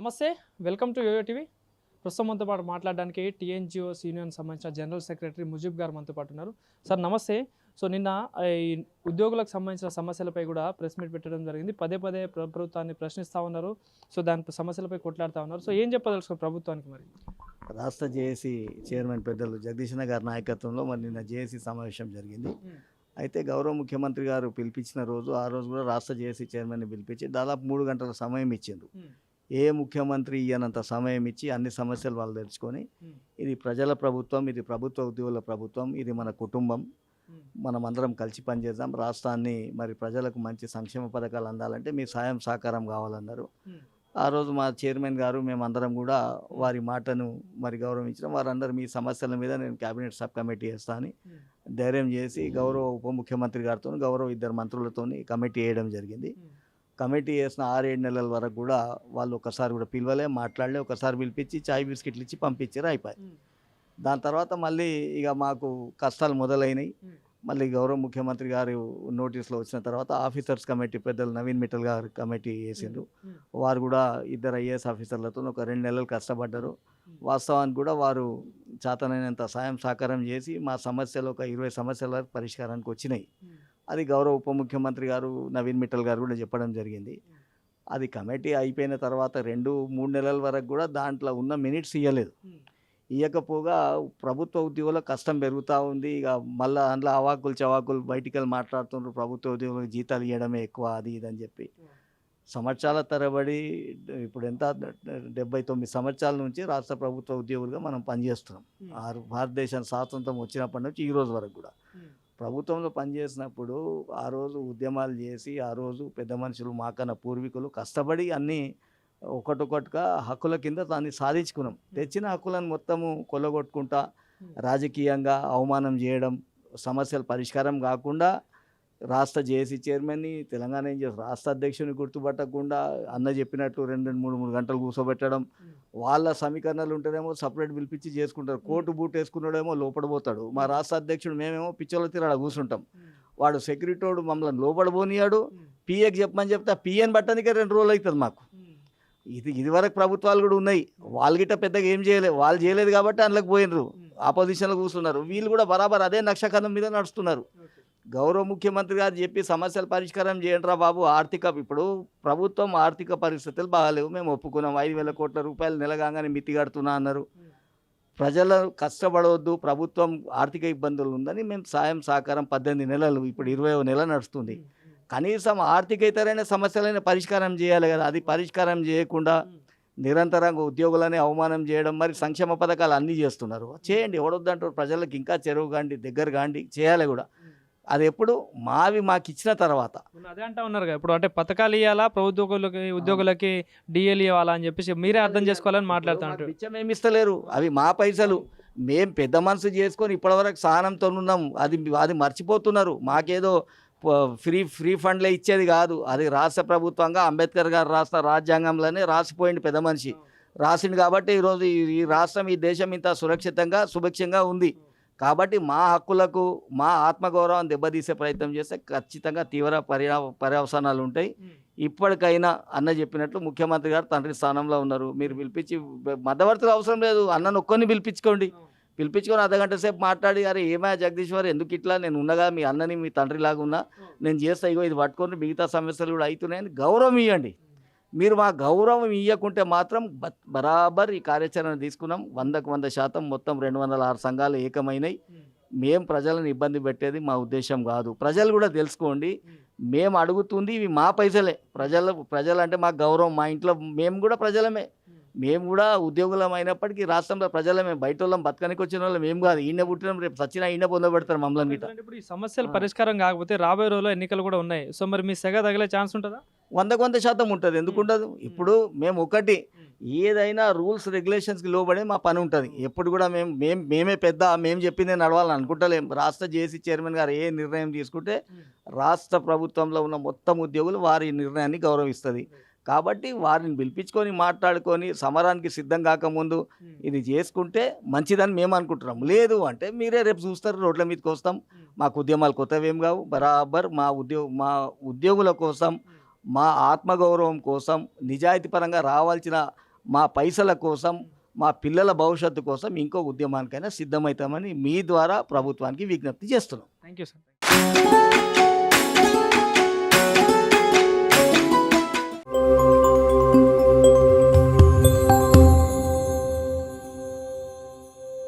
నమస్తే, welcome to yo-yo TV. ప్రస్తుతం మనతో పాటు మాట్లాడడానికి టీఎన్జిఓస్ యూనియన్ సంబంధించిన జనరల్ సెక్రటరీ ముజీబ్ గారు మనతో పాటు ఉన్నారు. సార్ నమస్తే. సో నిన్న ఈ ఉద్యోగులకు సంబంధించిన సమస్యలపై కూడా ప్రెస్ మీట్ పెట్టడం జరిగింది. పదే పదే ప్రభుత్వాన్ని ప్రశ్నిస్తూ ఉన్నారు. సో దాని సమస్యలపై కొట్లాడుతూ ఉన్నారు. సో ఏం చెప్పదలుచుకో ప్రభుత్వానికి మరి? రాష్ట్ర జేఏసీ చైర్మన్ పెద్దలు జగదీశన గారి నాయకత్వంలో మరి నిన్న జేఏసీ సమావేశం జరిగింది. అయితే గౌరవ ముఖ్యమంత్రి గారు పిలిపించిన రోజు ఆ రోజు కూడా రాష్ట్ర జేఏసీ చైర్మన్ని పిలిపించి దాదాపు 3 గంటల సమయం ఇచ్చిండ్రు. ఏ ముఖ్యమంత్రి ఇయ్యనంత సమయం ఇచ్చి అన్ని సమస్యలు వాళ్ళు తెలుసుకొని ఇది ప్రజల ప్రభుత్వం, ఇది ప్రభుత్వ ఉద్యోగుల ప్రభుత్వం, ఇది మన కుటుంబం, మనం అందరం కలిసి పనిచేద్దాం, రాష్ట్రాన్ని మరి ప్రజలకు మంచి సంక్షేమ పథకాలు అందాలంటే మీ సాయం సహకారం కావాలన్నారు. ఆ రోజు మా చైర్మన్ గారు మేమందరం కూడా వారి మాటను మరి గౌరవించడం, వారందరూ మీ సమస్యల మీద నేను క్యాబినెట్ సబ్ కమిటీ వేస్తా అని ధైర్యం చేసి గౌరవ ఉప ముఖ్యమంత్రి గారితో గౌరవ 2 మంత్రులతో కమిటీ వేయడం జరిగింది. కమిటీ వేసిన 6-7 నెలల వరకు కూడా వాళ్ళు ఒకసారి కూడా పిలవలే, మాట్లాడలే. ఒకసారి పిలిపించి చాయ్ బిస్కెట్లు ఇచ్చి పంపించారు, అయిపోయి. దాని తర్వాత మళ్ళీ ఇక మాకు కష్టాలు మొదలైనవి. మళ్ళీ గౌరవ ముఖ్యమంత్రి గారు నోటీసులో వచ్చిన తర్వాత ఆఫీసర్స్ కమిటీ పెద్దలు నవీన్ మిట్టల్ గారు కమిటీ వేసిండ్రు. వారు కూడా 2 ఐఏఎస్ ఆఫీసర్లతో ఒక 2 నెలలు కష్టపడ్డారు. వాస్తవానికి కూడా వారు చేతనైనంత సాయం సహకారం చేసి మా సమస్యలు ఒక 20 సమస్యల వరకు పరిష్కారానికి వచ్చినాయి. అది గౌరవ ఉప ముఖ్యమంత్రి గారు నవీన్ మిట్టల్ గారు కూడా చెప్పడం జరిగింది. అది కమిటీ అయిపోయిన తర్వాత 2-3 నెలల వరకు కూడా దాంట్లో ఉన్న మినిట్స్ ఇవ్వలేదు. ఇవ్వకపోగా ప్రభుత్వ ఉద్యోగుల కష్టం పెరుగుతూ ఉంది. ఇక మళ్ళీ అందులో అవాకులు చవాకులు బయటికి వెళ్ళి మాట్లాడుతున్నారు, ప్రభుత్వ ఉద్యోగులకు జీతాలు ఇవ్వడమే ఎక్కువ అది ఇది అని చెప్పి. సంవత్సరాల తరబడి ఇప్పుడు ఎంత 79 సంవత్సరాల నుంచి రాష్ట్ర ప్రభుత్వ ఉద్యోగులుగా మనం పనిచేస్తున్నాం. భారతదేశం స్వాతంత్రం వచ్చినప్పటి నుంచి ఈ రోజు వరకు కూడా ప్రభుత్వంలో పనిచేసినప్పుడు ఆ రోజు ఉద్యమాలు చేసి ఆ రోజు పెద్ద మనుషులు మాకన్న పూర్వీకులు కష్టపడి అన్నీ ఒకటొకటిగా హక్కుల కింద దాన్ని సాధించుకున్నాం. తెచ్చిన హక్కులను మొత్తము కొల్లగొట్టుకుంటా రాజకీయంగా అవమానం చేయడం, సమస్యల పరిష్కారం కాకుండా రాష్ట్ర జేఏసీ చైర్మన్ని, తెలంగాణ రాష్ట్ర అధ్యక్షుని గుర్తుపట్టకుండా అన్న చెప్పినట్టు 2-3 గంటలు కూర్చోబెట్టడం, వాళ్ళ సమీకరణలు ఉంటేనేమో సపరేట్ పిలిపించి చేసుకుంటారు. కోర్టు బూట్ వేసుకున్నాడేమో లోపడబోతాడు, మా రాష్ట్ర అధ్యక్షుడు మేమేమో పిచ్చోళ్ళ తీరాడ కూర్చుంటాం. వాడు సెక్యూరిటీడు మమ్మల్ని లోపడబోనియాడు, పిఏకి చెప్పమని చెప్తే ఆ పిఏని బట్టనికే 2 రోజులు అవుతుంది మాకు. ఇదివరకు ప్రభుత్వాలు కూడా ఉన్నాయి, వాళ్ళు గిట్ట పెద్దగా ఏం చేయలేదు, వాళ్ళు చేయలేదు కాబట్టి అందులోకి పోయినరు, ఆపోజిషన్లో కూర్చున్నారు. వీళ్ళు కూడా బరాబర్ అదే నక్షకథం మీద నడుస్తున్నారు. గౌరవ ముఖ్యమంత్రి గారు చెప్పి సమస్యల పరిష్కారం చేయండిరా బాబు, ఇప్పుడు ప్రభుత్వం ఆర్థిక పరిస్థితులు బాగాలేవు, మేము ఒప్పుకున్నాం, 5,000 కోట్ల రూపాయలు నెలగానే మితి కడుతున్నా అన్నారు. ప్రజలు కష్టపడవద్దు, ప్రభుత్వం ఆర్థిక ఇబ్బందులు ఉందని మేము సాయం సహకారం 18 నెలలు, ఇప్పుడు 20వ నెల నడుస్తుంది. కనీసం ఆర్థికేతరైన సమస్యలైన పరిష్కారం చేయాలి కదా, అది పరిష్కారం చేయకుండా నిరంతరంగా ఉద్యోగులని అవమానం చేయడం, మరి సంక్షేమ పథకాలు అన్నీ చేస్తున్నారు. చేయండి, ఎవడొద్దంటారు, ప్రజలకు ఇంకా చెరువు కాండి, దగ్గర కాండి, చేయాలి కూడా. అది ఎప్పుడు మాకు ఇచ్చిన తర్వాత అదే అంటా ఉన్నారు కదా, ఇప్పుడు అంటే పథకాలు ఇవ్వాలా, ప్రభుత్వ ఉద్యోగులకి డిఎల్ ఇవ్వాలా అని చెప్పేసి మీరే అర్థం చేసుకోవాలని మాట్లాడుతున్నారు. బిచ్చం ఏమి ఇస్తలేరు, అవి మా పైసలు, మేము పెద్ద మనసు చేసుకొని ఇప్పటివరకు సహనంతో ఉన్నాం. అది మర్చిపోతున్నారు. మాకేదో ఫ్రీ ఫండ్లే ఇచ్చేది కాదు, అది రాష్ట్ర ప్రభుత్వంగా అంబేద్కర్ గారు రాష్ట్ర రాజ్యాంగంలోనే రాసిపోయింది. పెద్ద మనిషి రాసిండు కాబట్టి ఈరోజు ఈ రాష్ట్రం, ఈ దేశం ఇంత సురక్షితంగా సుభిక్షంగా ఉంది. కాబట్టి మా హక్కులకు, మా ఆత్మగౌరవం దెబ్బతీసే ప్రయత్నం చేస్తే ఖచ్చితంగా తీవ్ర పర్యవసానాలు ఉంటాయి. ఇప్పటికైనా అన్న చెప్పినట్లు ముఖ్యమంత్రి గారు తండ్రి స్థానంలో ఉన్నారు. మీరు పిలిపించి, మధ్యవర్తులు అవసరం లేదు, అన్నను ఒక్కొని పిలిపించుకొని అర్ధగంట సేపు మాట్లాడి, అరే ఏమయ్యా జగదీశ్వర్ ఎందుకు ఇట్లా, నేను ఉన్నగా మీ అన్నని మీ తండ్రిలాగా ఉన్నా, నేను చేస్తా, ఇగో ఇది పట్టుకొని మిగతా సమస్యలు కూడా అవుతున్నాయని గౌరవం ఇవ్వండి. మీరు మా గౌరవం ఇవ్వకుంటే మాత్రం బరాబర్ ఈ కార్యాచరణ తీసుకున్నాం. 100% మొత్తం 206 సంఘాలు ఏకమైనవి. మేము ప్రజలను ఇబ్బంది పెట్టేది మా ఉద్దేశం కాదు. ప్రజలు కూడా తెలుసుకోండి, మేము అడుగుతుంది ఇవి మా పైసలే. ప్రజలు అంటే మాకు గౌరవం, మా ఇంట్లో మేము కూడా ప్రజలమే, మేము కూడా ఉద్యోగులం అయినప్పటికీ రాష్ట్రంలో ప్రజలమే. బయట వాళ్ళం బతకనికి వచ్చిన వాళ్ళం మేము కాదు, ఈయన పుట్టిన రేపు సచ్చినా ఈయన పొందబెడతారు మమ్మల్ని గిట్ట. ఇప్పుడు ఈ సమస్యలు పరిష్కారం కాకపోతే రాబోయే రోజుల్లో ఎన్నికలు కూడా ఉన్నాయి. సో మరి మీ సెగ తగిలే ఛాన్స్ ఉంటుందా? 100% ఉంటుంది, ఎందుకుండదు. ఇప్పుడు మేము ఒకటి, ఏదైనా రూల్స్ రెగ్యులేషన్స్కి లోబడే మా పని ఉంటుంది. ఎప్పుడు కూడా మేమే పెద్ద, మేము చెప్పిందే నడవాలని అనుకుంటలేం. రాష్ట్ర జేఏసీ చైర్మన్ గారు ఏ నిర్ణయం తీసుకుంటే రాష్ట్ర ప్రభుత్వంలో ఉన్న మొత్తం ఉద్యోగులు వారి నిర్ణయాన్ని గౌరవిస్తుంది. కాబట్టి వారిని పిలిపించుకొని మాట్లాడుకొని సమరానికి సిద్ధం కాకముందు ఇది చేసుకుంటే మంచిదని మేము అనుకుంటున్నాం. లేదు అంటే మీరే రేపు చూస్తారు, రోడ్ల మీదకి వస్తాం. మాకు ఉద్యమాలు కొత్తవేం కావు, బరాబర్ మా ఉద్యోగుల కోసం, మా ఆత్మగౌరవం కోసం, నిజాయితీపరంగా రావాల్సిన మా పైసల కోసం మా పిల్లల భవిష్యత్తు కోసం ఇంకో ఉద్యమానికైనా సిద్ధమవుతామని మీ ద్వారా ప్రభుత్వానికి విజ్ఞప్తి చేస్తున్నాం. Thank you sir.